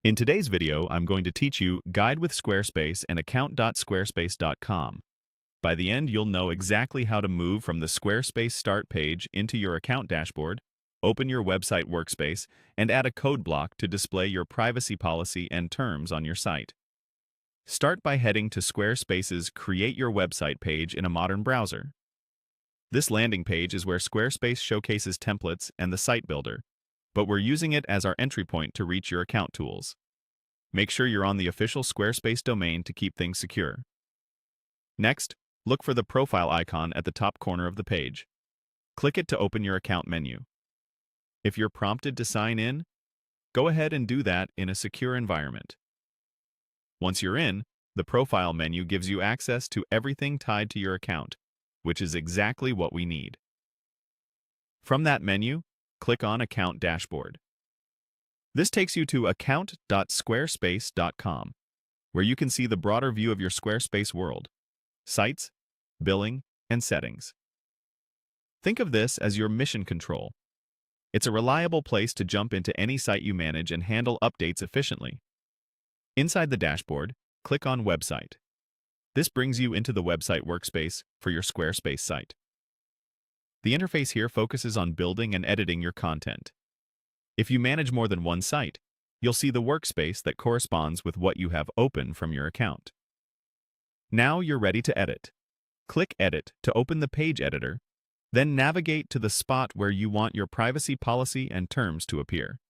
In today's video, I'm going to teach you Guide with Squarespace and account.squarespace.com. By the end, you'll know exactly how to move from the Squarespace start page into your account dashboard, open your website workspace, and add a code block to display your privacy policy and terms on your site. Start by heading to Squarespace's Create Your Website page in a modern browser. This landing page is where Squarespace showcases templates and the site builder, but we're using it as our entry point to reach your account tools. Make sure you're on the official Squarespace domain to keep things secure. Next, look for the profile icon at the top corner of the page. Click it to open your account menu. If you're prompted to sign in, go ahead and do that in a secure environment. Once you're in, the profile menu gives you access to everything tied to your account, which is exactly what we need. From that menu, click on Account Dashboard. This takes you to account.squarespace.com, where you can see the broader view of your Squarespace world: sites, billing, and settings. Think of this as your mission control. It's a reliable place to jump into any site you manage and handle updates efficiently. Inside the dashboard, click on Website. This brings you into the website workspace for your Squarespace site. The interface here focuses on building and editing your content. If you manage more than one site, you'll see the workspace that corresponds with what you have open from your account. Now you're ready to edit. Click Edit to open the page editor, then navigate to the spot where you want your privacy policy and terms to appear.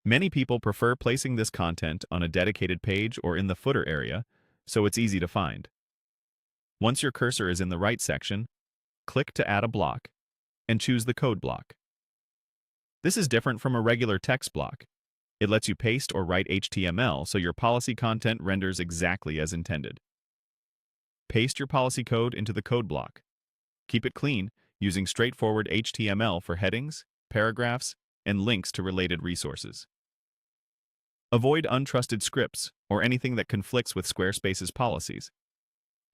Many people prefer placing this content on a dedicated page or in the footer area, so it's easy to find. Once your cursor is in the right section, click to add a block, and choose the code block. This is different from a regular text block. It lets you paste or write HTML so your policy content renders exactly as intended. Paste your policy code into the code block. Keep it clean, using straightforward HTML for headings, paragraphs, and links to related resources. Avoid untrusted scripts or anything that conflicts with Squarespace's policies.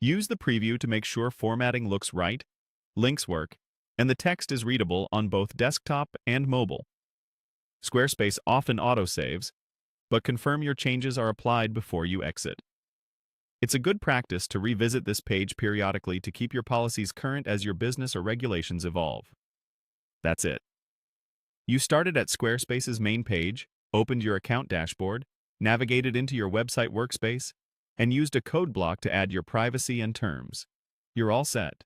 Use the preview to make sure formatting looks right, links work, and the text is readable on both desktop and mobile. Squarespace often autosaves, but confirm your changes are applied before you exit. It's a good practice to revisit this page periodically to keep your policies current as your business or regulations evolve. That's it. You started at Squarespace's main page, opened your account dashboard, navigated into your website workspace, and used a code block to add your privacy and terms. You're all set.